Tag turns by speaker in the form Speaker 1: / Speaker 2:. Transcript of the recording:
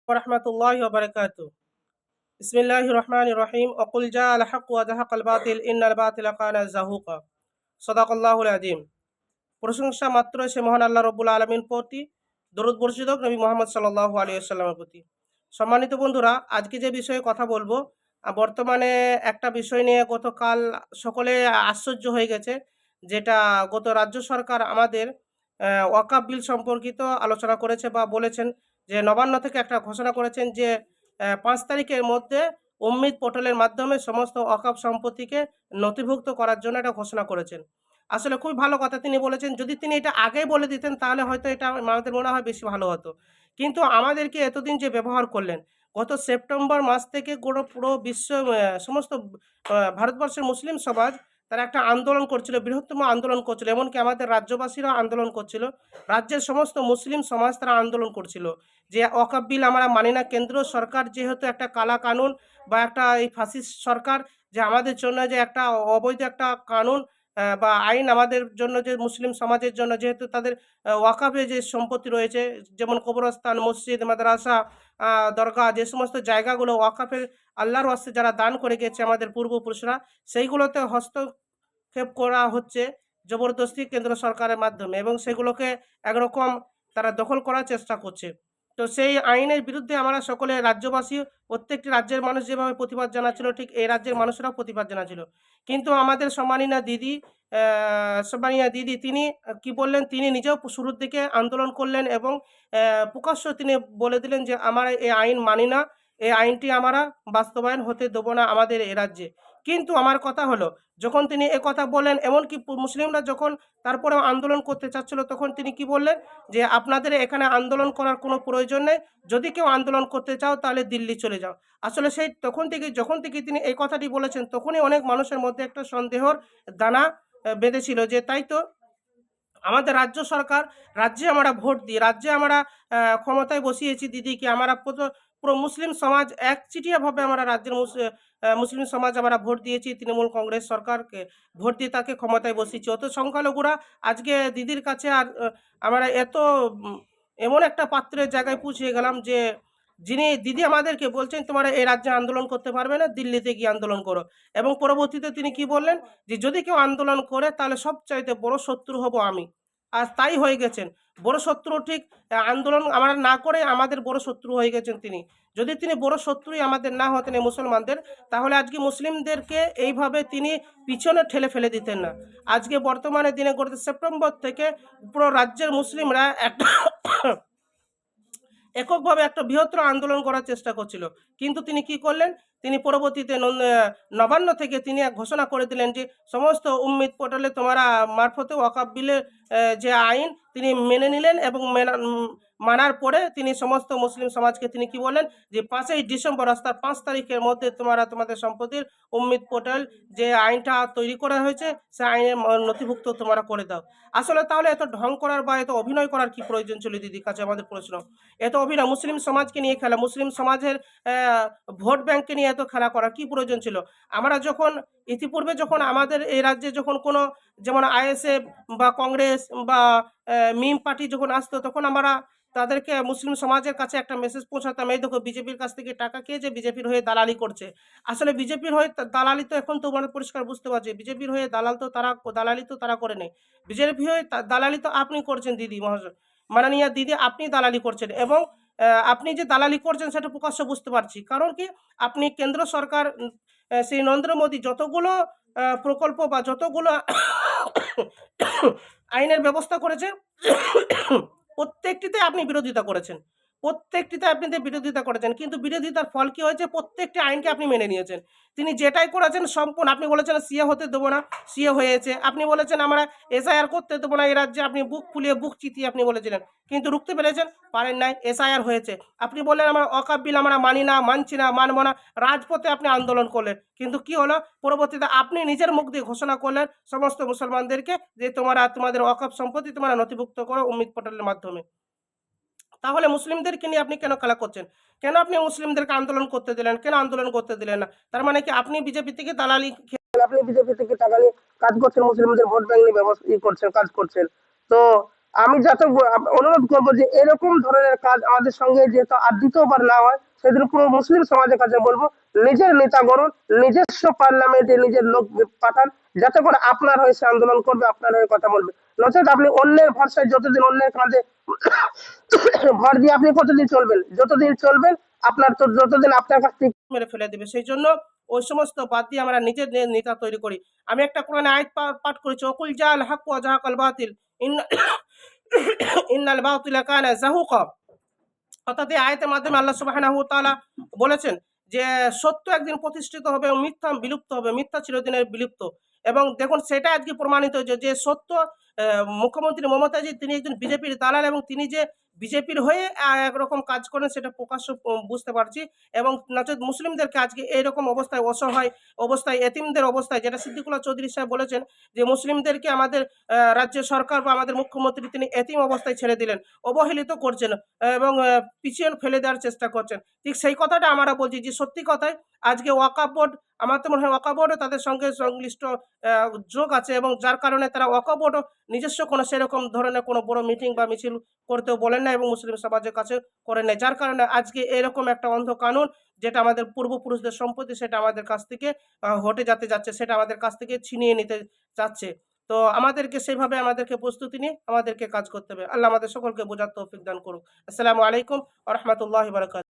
Speaker 1: ওরহমতুল্লাহি ওয়া বারাকাতুহু। বিসমিল্লাহির রহমানির রহিম। ওয়াকুল জাআল হাক্কু ওয়া যাহাকাল বাতিল ইন্নাল বাতিলা কানা যাহুকা। সাদাকাল্লাহুল আযীম। প্রশংসা মাত্র সে মহান আল্লাহ রাব্বুল আলামিন প্রতি, দরুদ বর্ষিত হোক নবী মুহাম্মদ সাল্লাল্লাহু আলাইহি ওয়াসাল্লামের প্রতি। সম্মানিত বন্ধুরা, আজকে যে বিষয়ে কথা বলবো, বর্তমানে একটা বিষয় নিয়ে গতকাল সকলে আশ্চর্য হয়ে গেছে। যেটা গত রাজ্য সরকার আমাদের ওয়াকফ বিল সম্পর্কিত আলোচনা করেছে বা বলেছেন যে নবান্ন থেকে একটা ঘোষণা করেছেন যে ৫ তারিখের মধ্যে উম্মিদ পোর্টালের মাধ্যমে সমস্ত ওয়াকফ সম্পত্তিকে নথিভুক্ত করার জন্য একটা ঘোষণা করেছেন। আসলে খুবই ভালো কথা তিনি বলেছেন। যদি তিনি এটা আগেই বলে দিতেন তাহলে হয়তো এটা আমাদের মনে হয় বেশি ভালো হতো। কিন্তু আমাদেরকে এতদিন যে ব্যবহার করলেন, গত সেপ্টেম্বর মাস থেকে পুরো বিশ্ব সমস্ত ভারতবর্ষের মুসলিম সমাজ তারা একটা আন্দোলন করছিল, বৃহত্তম আন্দোলন করছিল। এমনকি আমাদের রাজ্যবাসীরাও আন্দোলন করছিল। রাজ্যের সমস্ত মুসলিম সমাজ তারা আন্দোলন করছিল যে ওয়াকফ বিল আমরা মানি না। কেন্দ্র সরকার যেহেতু একটা কালা কানুন বা একটা এই ফাসিস্ট সরকার, যে আমাদের জন্য যে একটা অবৈধ একটা কানুন বা আইন আমাদের জন্য, যে মুসলিম সমাজের জন্য যেহেতু তাদের ওয়াকফে যে সম্পত্তি রয়েছে, যেমন কবরস্থান, মসজিদ, মাদ্রাসা, দরগাহ, যে সমস্ত জায়গাগুলো ওয়াকফের আল্লাহর ওয়াস্তে যারা দান করে গেছে আমাদের পূর্বপুরুষরা, সেইগুলোতে হস্তক্ষেপ করা হচ্ছে জবরদস্তি কেন্দ্র সরকারের মাধ্যমে, এবং সেগুলোকে একরকম তারা দখল করার চেষ্টা করছে। তো সেই আইনের বিরুদ্ধে আমরা সকলে রাজ্যবাসী, প্রত্যেকটি রাজ্যের মানুষ যেভাবে প্রতিবাদ জানাচ্ছিল, ঠিক এই রাজ্যের মানুষেরাও প্রতিবাদ জানাচ্ছিল। কিন্তু আমাদের সম্মানীয়া দিদি তিনি কি বললেন, তিনি নিজেও শুরুর দিকে আন্দোলন করলেন এবং প্রকাশ্য তিনি বলে দিলেন যে আমরা এই আইন মানি না, এই আইনটি আমরা বাস্তবায়ন হতে দেব না আমাদের এ রাজ্যে। কিন্তু আমার কথা হলো, যখন তিনি একথা বললেন, এমনকি মুসলিমরা যখন তারপরেও আন্দোলন করতে চাচ্ছিল, তখন তিনি কি বললেন যে আপনাদের এখানে আন্দোলন করার কোনো প্রয়োজন নেই। যদি কেউ আন্দোলন করতে চাও তাহলে দিল্লি চলে যাও। আসলে সেই যখন থেকে তিনি এই কথাটি বলেছেন, তখনই অনেক মানুষের মধ্যে একটা সন্দেহর দানা বেঁধেছিল যে তাই তো আমাদের রাজ্য সরকার, রাজ্যে আমরা ভোট দিই, রাজ্যে আমরা ক্ষমতায় বসিয়েছি দিদিকে। আমরা পুরো মুসলিম সমাজ একচেটিয়াভাবে আমরা রাজ্যের মুসলিম সমাজ আমরা ভোট দিয়েছি তৃণমূল কংগ্রেস সরকারকে। ভোট দিয়ে তাকে ক্ষমতায় বসিয়েছি। অত সংখ্যালঘুরা আজকে দিদির কাছে আর আমরা উম এমন একটা পাত্রের জায়গায় পৌঁছে গেলাম যে দিদি আমাদেরকে বলছেন, "তোমরা এই রাজ্যে আন্দোলন করতে পারবে না, দিল্লিতে গিয়ে আন্দোলন করো।" এবং পরবর্তীতে তিনি কি বললেন যে যদি কেউ আন্দোলন করে তাহলে সবচাইতে বড় শত্রু হব আমি। আর তাই হয়ে গেছেন। বড় শত্রু ঠিক আন্দোলন আমরা না করে আমাদের বড় শত্রু হয়ে গেছেন তিনি। যদি তিনি বড় শত্রুই আমাদের না হতেন এই মুসলমানদের, তাহলে আজকে মুসলিমদেরকে এইভাবে তিনি পিছনে ঠেলে ফেলে দিতেন না। আজকে বর্তমানে দিনে গত সেপ্টেম্বর থেকে পুরো রাজ্যের মুসলিমরা একটা এককভাবে একটা বৃহত্তর আন্দোলন করার চেষ্টা করছিল। কিন্তু তিনি কি করলেন? তিনি পরবর্তীতে নবান্ন থেকে তিনি এক ঘোষণা করে দিলেন যে সমস্ত উম্মিদ পোর্টালে তোমরা মারফতে ওয়াকফ বিলের যে আইন তিনি মেনে নিলেন, এবং মানার পরে তিনি সমস্ত মুসলিম সমাজকে তিনি কি বললেন যে ৫ই ডিসেম্বর অর্থাৎ ৫ তারিখের মধ্যে তোমরা তোমাদের সম্পত্তির উম্মিদ পোর্টাল যে আইনটা তৈরি করা হয়েছে সে আইনে নথিভুক্ত তোমরা করে দাও। আসলে তাহলে এত ঢং করার বা এত অভিনয় করার কি প্রয়োজন ছিল দিদির কাছে আমাদের প্রশ্ন। এত অভিনয় মুসলিম সমাজকে নিয়ে খেলা, মুসলিম সমাজের ভোট ব্যাংককে নিয়ে এত খেলা করার কি প্রয়োজন ছিল? আমরা যখন ইতিপূর্বে যখন আমাদের এই রাজ্যে যখন কোনো যেমন আইএসএফ বা কংগ্রেস বা মিম পার্টি যখন আসতো, তখন আমরা তাদেরকে মুসলিম সমাজের কাছে একটা মেসেজ পৌঁছাতাম, এই দেখো বিজেপির কাছ থেকে টাকা খেয়েছে, বিজেপির হয়ে দালালি করছে। আসলে বিজেপির হয়ে দালালি তো এখন তো মানে পরিষ্কার বুঝতে পারছি, বিজেপির হয়ে দালালি তো তারা করে নেই। বিজেপি হয়ে দালালি তো আপনি করছেন দিদি মহাশয়, মাননীয়া দিদি, আপনি দালালি করছেন, এবং আপনি যে দালালি করছেন সেটা প্রকাশ্য বুঝতে পারছি। কারণ কি? আপনি কেন্দ্র সরকার শ্রী নরেন্দ্র মোদী যতগুলো প্রকল্প বা যতগুলো আইনের ব্যবস্থা করেছে প্রত্যেকটিতে আপনি বিরোধিতা করেছেন। প্রত্যেকটিতে আপনি বিরোধিতা করেছেন। কিন্তু বিরোধিতার ফল কি হয়েছে? প্রত্যেকটি আইনকে আপনি মেনে নিয়েছেন। তিনি যেটাই করেছেন সম্পূর্ণ, আপনি বলেছেন সিএ হতে দেবো না, সিএ হয়েছে। আপনি বলেছেন আমরা এসআইআর করতে দেবো না এই রাজ্যে, আপনি বুক ফুলিয়ে বুক চিতিয়ে আপনি বলেছিলেন। কিন্তু রুখতে পেরেছেন? পারেন নাই। এসআইআর হয়েছে। আপনি বললেন আমরা ওয়াকফ বিল আমরা মানি না, মানছি না, মানব না। রাজপথে আপনি আন্দোলন করলেন। কিন্তু কি হলো? পরবর্তীতে আপনি নিজের মুখ দিয়ে ঘোষণা করলেন সমস্ত মুসলমানদেরকে যে তোমরা তোমাদের ওয়াকফ সম্পত্তি তোমরা নথিভুক্ত করো উম্মিদ পোর্টালের মাধ্যমে। তাহলে মুসলিমদেরকে নিয়ে আপনি কেন খেলা করছেন? কেন আপনি মুসলিমদেরকে আন্দোলন করতে দিলেন? কেন আন্দোলন করতে দিলেন না? তার মানে কি আপনি বিজেপি থেকে দালালি আপনি বিজেপি থেকে টাকা নিয়ে কাজ করছেন, মুসলিমদের ভোট ব্যাংক নিয়ে করছেন, কাজ করছেন। তো
Speaker 2: আমি যাতে অনুরোধ করবো যে এরকম ধরনের কাজ আমাদের সঙ্গে যেহেতু আর দ্বিতীয়বার না হয়, সেদিন পুরো মুসলিম সমাজের কাছে বলবো, নিজের নেতা গড়ুন, নিজস্ব পার্লামেন্টে নিজের লোক পাঠান, যাতে করে আপনার হয়ে সে আন্দোলন করবে, আপনার হয়ে কথা বলবে। নচেত আপনি অন্যের ভরসায় যতদিন অন্যের কাঁধে ভর দিয়ে আপনি কতদিন চলবেন? যতদিন চলবেন আপনার তো যতদিন আপনার কাছ থেকে
Speaker 1: মেরে ফেলে দিবে। সেই জন্য ওই সমস্ত বাদ দিয়ে আমরা নিজের নেতা তৈরি করি। আমি একটা কোরআনে আয়াত পাঠ করেছি, ওকুল জাল হাক্ক ওয়া জাহাকাল বাতিল ইন্নাল বাতিলা কানা যাহুকা। অর্থাৎ এই আয়াতের মাধ্যমে আল্লাহ সুবহানাহু ওয়া তাআলা বলেছেন যে সত্য একদিন প্রতিষ্ঠিত হবে এবং মিথ্যা বিলুপ্ত হবে, মিথ্যা চিরদিনের বিলুপ্ত। এবং দেখুন সেটা আজকে প্রমাণিত হয়েছে যে সত্য, মুখ্যমন্ত্রী মমতাজি তিনি একজন বিজেপির দালাল এবং তিনি যে বিজেপির হয়ে একরকম কাজ করেন সেটা প্রকাশ্য বুঝতে পারছি। এবং নচেত মুসলিমদেরকে আজকে এইরকম অবস্থায়, অসহায় অবস্থায়, এতিমদের অবস্থায়, যেটা সিদ্দিকুল্লাহ চৌধুরী সাহেব বলেছেন যে মুসলিমদেরকে আমাদের রাজ্য সরকার বা আমাদের মুখ্যমন্ত্রী তিনি এতিম অবস্থায় ছেড়ে দিলেন, অবহেলিত করছেন এবং পিছিয়ে ফেলে দেওয়ার চেষ্টা করছেন। ঠিক সেই কথাটা আমরা বলছি যে সত্যি কথাই আজকে ওয়াকফ বোর্ড, আমার তো মনে হয় ওয়াকফ বোর্ডও তাদের সঙ্গে সংশ্লিষ্ট যোগ আছে এবং যার কারণে তারা ওয়াকফ বোর্ডও নিজস্ব কোনো সেরকম ধরনের কোনো বড় মিটিং বা মিছিল করতেও বলেন না এবং মুসলিম সমাজের কাছে করেন নাই। যার কারণে আজকে এরকম একটা অন্ধ কানুন, যেটা আমাদের পূর্বপুরুষদের সম্পত্তি, সেটা আমাদের কাছ থেকে হটে যেতে যাচ্ছে, সেটা আমাদের কাছ থেকে ছিনিয়ে নিতে চাচ্ছে। তো আমাদেরকে সেভাবে আমাদেরকে প্রস্তুতি নিয়ে আমাদেরকে কাজ করতে হবে। আল্লাহ আমাদের সকলকে বোঝার তৌফিক দান করুক। আসসালামু আলাইকুম ওয়া রাহমাতুল্লাহি ওয়া বারাকাতুহু।